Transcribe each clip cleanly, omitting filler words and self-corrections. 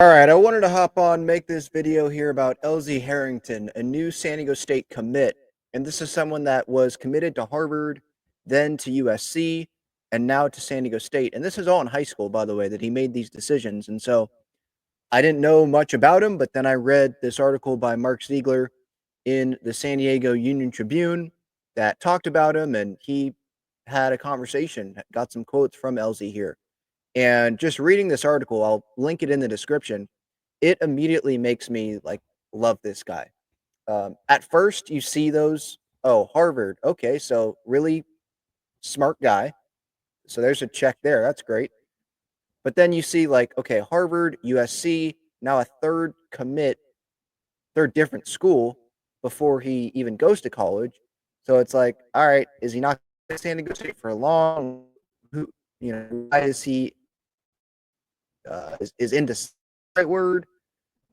All right, I wanted to hop on, make this video here about Elzie Harrington, a new San Diego State commit. And this is someone that was committed to Harvard, then to USC, and now to San Diego State. And this is all in high school, by the way, that he made these decisions. And so I didn't know much about him, but then I read this article by Mark Ziegler in the San Diego Union Tribune that talked about him, and he had a conversation, got some quotes from Elzie here. And just reading this article, I'll link it in the description. It immediately makes me like love this guy. At first, you see those, oh, Harvard. Okay, so really smart guy. So there's a check there. That's great. But then you see, like, okay, Harvard, USC, now a third commit, third different school before he even goes to college. So it's like, all right, is he not going to San Diego State for a long? Who, why is he is into the right word?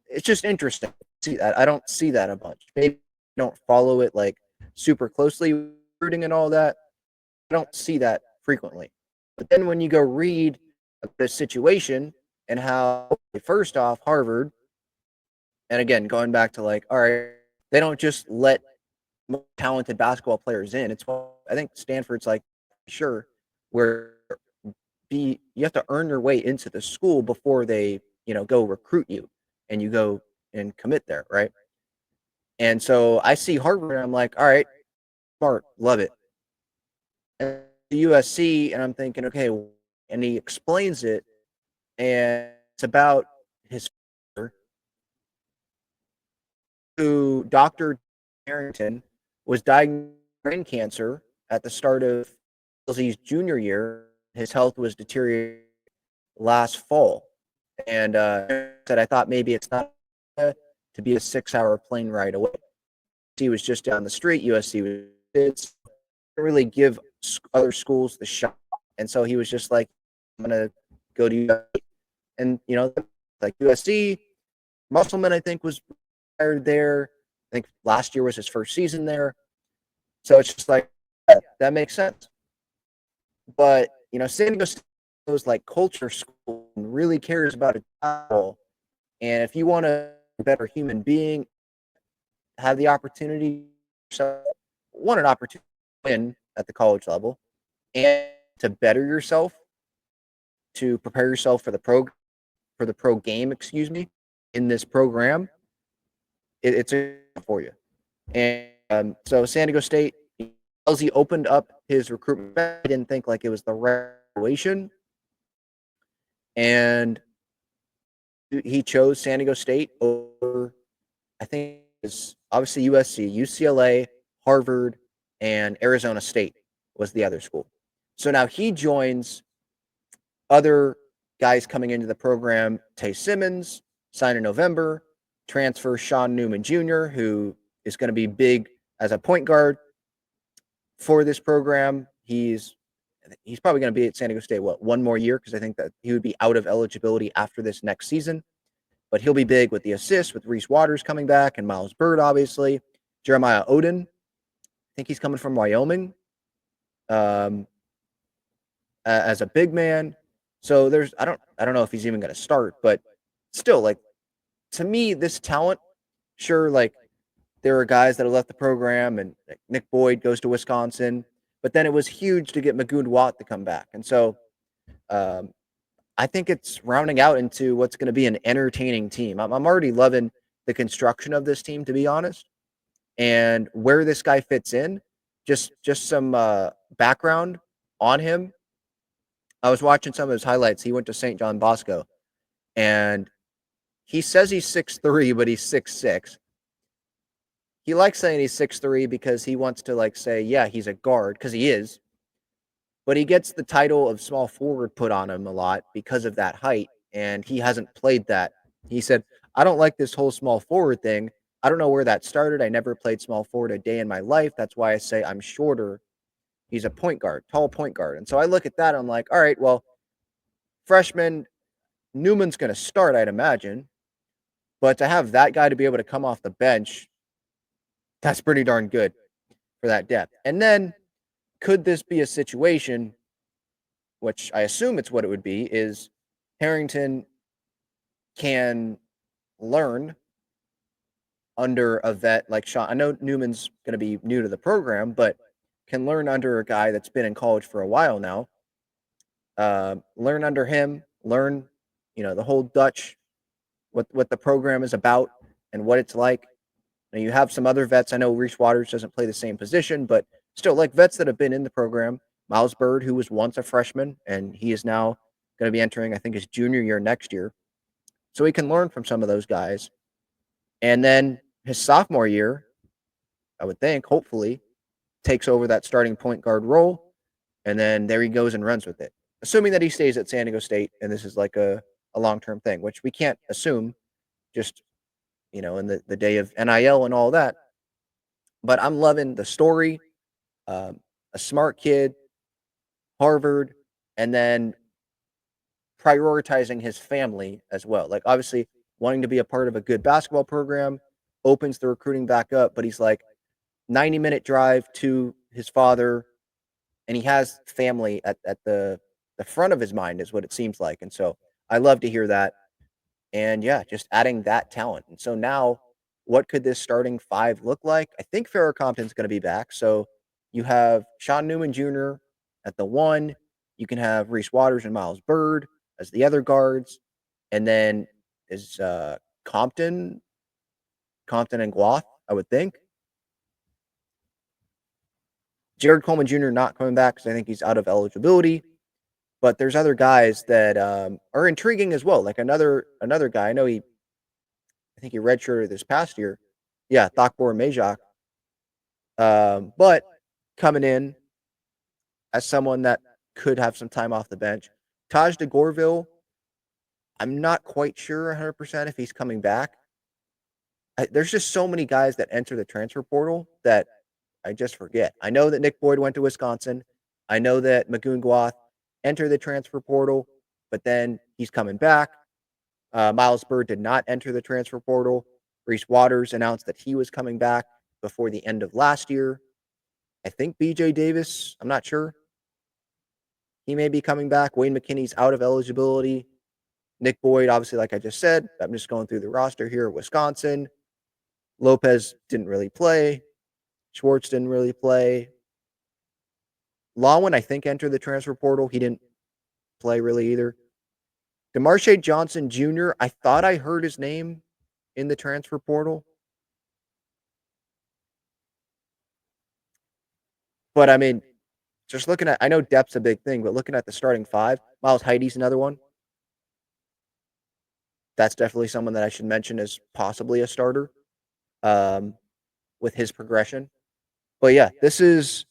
It's just interesting to see that. I don't see that a bunch. Maybe I don't follow it like super closely, rooting and all that. I don't see that frequently. But then when you go read the situation and how, first off, Harvard, and again, going back to like, all right, they don't just let talented basketball players in. It's, I think Stanford's like, sure, where you have to earn your way into the school before they, go recruit you and you go and commit there, right? And so I see Harvard and I'm like, all right, smart, love it. And the USC, and I'm thinking, okay, and he explains it, and it's about his father, who Dr. Harrington was diagnosed with brain cancer at the start of Elsie's junior year. His health was deteriorating last fall, and said, I thought maybe it's not to be a 6-hour plane ride away. He was just down the street. USC was didn't really give other schools the shot, and so he was just like, I'm gonna go to USC. And like USC, Musselman I think was hired there. I think last year was his first season there, so it's just like, yeah, that makes sense. But San Diego State was like culture school and really cares about it. And if you want to be a better human being, have the opportunity, want an opportunity to win at the college level and to better yourself, to prepare yourself for the pro game, in this program, it's for you. And so San Diego State, Elzie opened up his recruitment. I didn't think like it was the right situation, and he chose San Diego State over, I think it was obviously USC, UCLA, Harvard, and Arizona State was the other school. So now he joins other guys coming into the program. Tay Simmons signed in November. Transfer Sean Newman Jr., who is going to be big as a point guard for this program. He's probably going to be at San Diego State, one more year, because I think that he would be out of eligibility after this next season. But he'll be big with the assists, with Reese Waters coming back and Miles Bird, obviously. Jeremiah Oden, I think he's coming from Wyoming, as a big man. So I don't know if he's even going to start, but still, like, to me, this talent, sure, like, there are guys that have left the program, and like, Nick Boyd goes to Wisconsin, but then it was huge to get Magund Watt to come back. And so I think it's rounding out into what's going to be an entertaining team. I'm already loving the construction of this team, to be honest, and where this guy fits in. Just some background on him. I was watching some of his highlights. He went to St. John Bosco, and he says he's 6'3", but he's 6'6". He likes saying he's 6'3" because he wants to like say, yeah, he's a guard, because he is. But he gets the title of small forward put on him a lot because of that height, and he hasn't played that. He said, I don't like this whole small forward thing. I don't know where that started. I never played small forward a day in my life. That's why I say I'm shorter. He's a point guard, tall point guard. And so I look at that, I'm like, all right, well, freshman, Newman's going to start, I'd imagine. But to have that guy to be able to come off the bench, that's pretty darn good for that depth. And then could this be a situation, which I assume it's what it would be, is Harrington can learn under a vet like Sean. I know Newman's going to be new to the program, but can learn under a guy that's been in college for a while now. Learn under him, learn, the whole Dutch, what the program is about and what it's like. Now you have some other vets. I know Reese Waters doesn't play the same position, but still, like vets that have been in the program. Miles Bird, who was once a freshman, and he is now going to be entering, I think, his junior year next year. So he can learn from some of those guys. And then his sophomore year, I would think, hopefully, takes over that starting point guard role. And then there he goes and runs with it. Assuming that he stays at San Diego State and this is like a long term thing, which we can't assume just, in the day of NIL and all that. But I'm loving the story. A smart kid, Harvard, and then prioritizing his family as well. Like, obviously, wanting to be a part of a good basketball program opens the recruiting back up, but he's like 90-minute drive to his father, and he has family at the front of his mind, is what it seems like. And so I love to hear that. And yeah, just adding that talent. And so now, what could this starting five look like? I think Farrah Compton's going to be back. So you have Sean Newman Jr. at the one. You can have Reese Waters and Miles Bird as the other guards. And then is Compton and Guath, I would think. Jared Coleman Jr. not coming back because I think he's out of eligibility. But there's other guys that are intriguing as well. Like another guy, I think he redshirted this past year. Yeah, Thakbor Majak. But coming in as someone that could have some time off the bench. Taj DeGorville, I'm not quite sure 100% if he's coming back. There's just so many guys that enter the transfer portal that I just forget. I know that Nick Boyd went to Wisconsin. I know that Magoon Guath entered the transfer portal, but then he's coming back. Miles Bird did not enter the transfer portal. Reese Waters announced that he was coming back before the end of last year. I think BJ Davis, I'm not sure. He may be coming back. Wayne McKinney's out of eligibility. Nick Boyd, obviously, like I just said, I'm just going through the roster here. Wisconsin. Lopez didn't really play. Schwartz didn't really play. Lawin, I think, entered the transfer portal. He didn't play really either. DeMarshe Johnson Jr., I thought I heard his name in the transfer portal. But, I mean, just looking at, I know depth's a big thing, but looking at the starting five, Miles Heidi's another one. That's definitely someone that I should mention as possibly a starter with his progression. But yeah, this is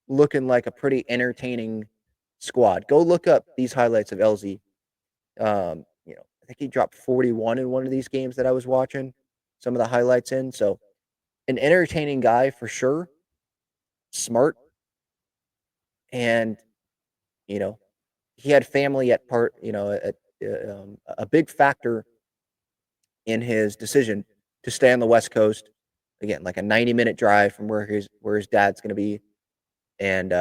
looking like a pretty entertaining squad. Go look up these highlights of Elzie. I think he dropped 41 in one of these games that I was watching. Some of the highlights in. So an entertaining guy for sure. Smart. And he had family at part. A big factor in his decision to stay on the West Coast. Again, like a 90-minute drive from where his dad's going to be, and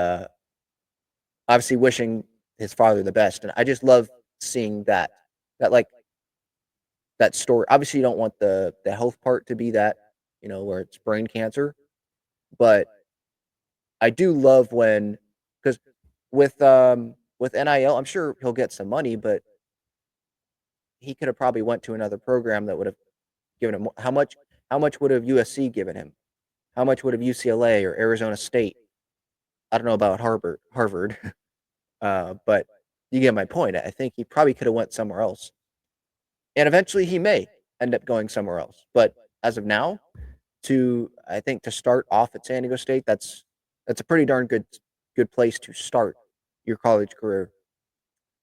obviously wishing his father the best. And I just love seeing that story. Obviously, you don't want the health part to be that, where it's brain cancer, but I do love because with NIL, I'm sure he'll get some money, but he could have probably went to another program that would have given him how much would have USC given him? How much would have UCLA or Arizona State? I don't know about Harvard, but you get my point. I think he probably could have went somewhere else, and eventually he may end up going somewhere else. But as of now, I think to start off at San Diego State, that's a pretty darn good place to start your college career.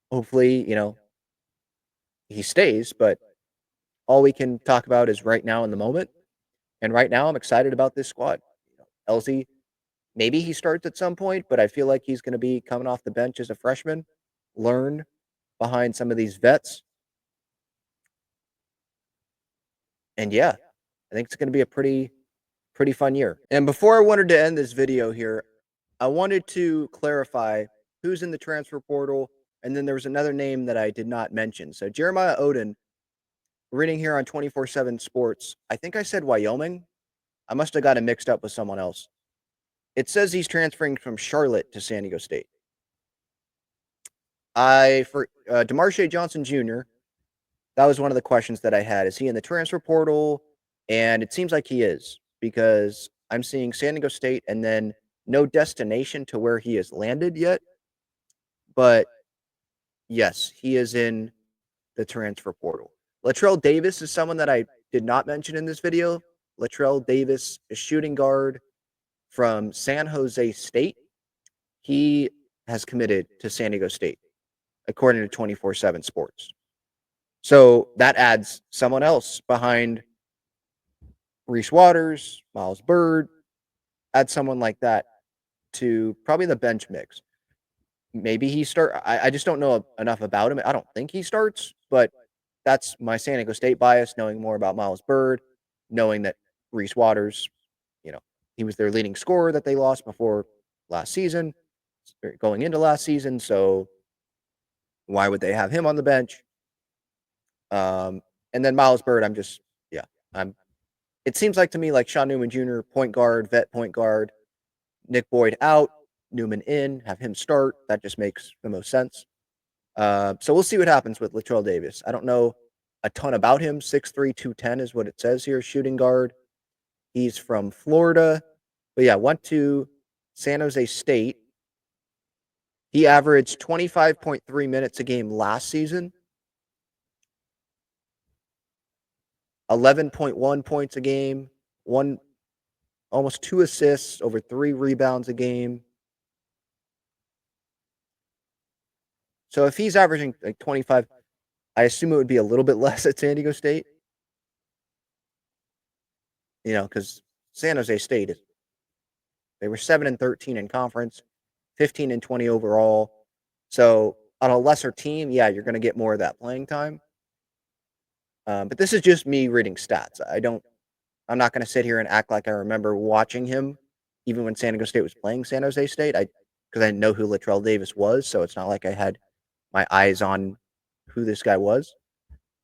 Hopefully, he stays, but all we can talk about is right now in the moment. And right now, I'm excited about this squad. Elzie, maybe he starts at some point, but I feel like he's going to be coming off the bench as a freshman, learn behind some of these vets. And yeah, I think it's going to be a pretty fun year. And before I wanted to end this video here, I wanted to clarify who's in the transfer portal And then there was another name that I did not mention. So Jeremiah Odin, reading here on 24/7 Sports, I think I said Wyoming. I must have got it mixed up with someone else. It says he's transferring from Charlotte to San Diego State. DeMarshe Johnson Jr., that was one of the questions that I had. Is he in the transfer portal? And it seems like he is, because I'm seeing San Diego State and then no destination to where he has landed yet. But yes, he is in the transfer portal. Latrell Davis is someone that I did not mention in this video. Latrell Davis is shooting guard from San Jose State. He has committed to San Diego State, according to 24/7 Sports. So that adds someone else behind Reese Waters, Miles Byrd, add someone like that to probably the bench mix. Maybe he start. I just don't know enough about him. I don't think he starts, but that's my San Diego State bias, knowing more about Miles Byrd, knowing that Reese Waters, he was their leading scorer that they lost before last season, going into last season. So why would they have him on the bench? And then Miles Byrd, it seems like to me like Sean Newman Jr., point guard, vet point guard, Nick Boyd out, Newman in, have him start. That just makes the most sense. So we'll see what happens with Latrell Davis. I don't know a ton about him. 6'3", 210 is what it says here, shooting guard. He's from Florida. But yeah, went to San Jose State. He averaged 25.3 minutes a game last season. 11.1 points a game, almost 2 assists, over 3 rebounds a game. So if he's averaging like 25, I assume it would be a little bit less at San Diego State. Because San Jose State they were 7-13 in conference, 15-20 overall. So on a lesser team, yeah, you're going to get more of that playing time. But this is just me reading stats. I'm not going to sit here and act like I remember watching him, even when San Diego State was playing San Jose State. Because I know who Latrell Davis was, so it's not like I had my eyes on who this guy was.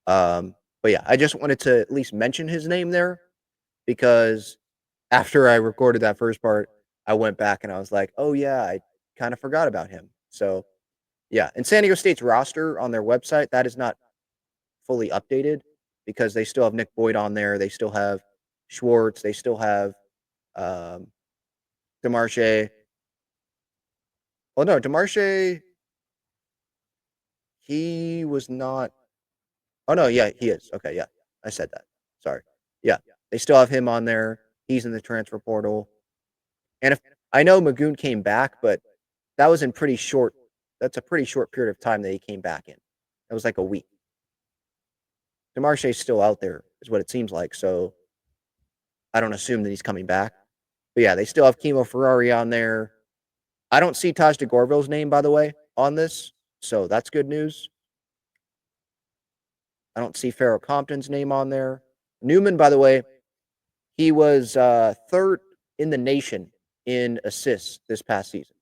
But yeah, I just wanted to at least mention his name there, because after I recorded that first part, I went back and I was like, oh yeah, I kind of forgot about him. So yeah, and San Diego State's roster on their website, that is not fully updated, because they still have Nick Boyd on there. They still have Schwartz. They still have DeMarshe. Well, no, DeMarshe, he was not. Oh, no, yeah, he is. Okay, yeah, I said that. Sorry. Yeah, they still have him on there. He's in the transfer portal. And if I know Magoon came back, but that was in pretty short. That's a pretty short period of time that he came back in. It was like a week. DeMarshe's still out there, is what it seems like. So I don't assume that he's coming back. But yeah, they still have Kimo Ferrari on there. I don't see Taj DeGorville's name, by the way, on this. So that's good news. I don't see Pharaoh Compton's name on there. Newman, by the way, he was third in the nation in assists this past season.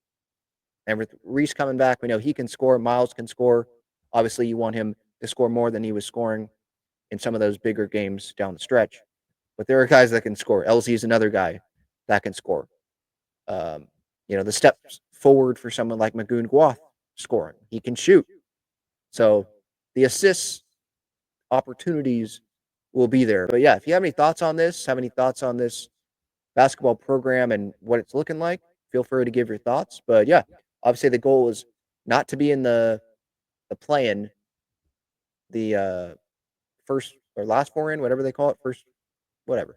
And with Reese coming back, we know he can score. Miles can score. Obviously, you want him to score more than he was scoring in some of those bigger games down the stretch. But there are guys that can score. Elzie is another guy that can score. The steps forward for someone like Magoon Guath scoring. He can shoot. So the assists opportunities will be there. But yeah, if you have any thoughts on this, basketball program and what it's looking like, feel free to give your thoughts. But yeah, obviously the goal is not to be in the play-in, the first or last four in, whatever they call it, first, whatever.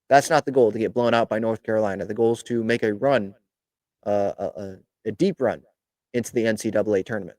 That's not the goal, to get blown out by North Carolina. The goal is to make a run, a deep run into the NCAA tournament.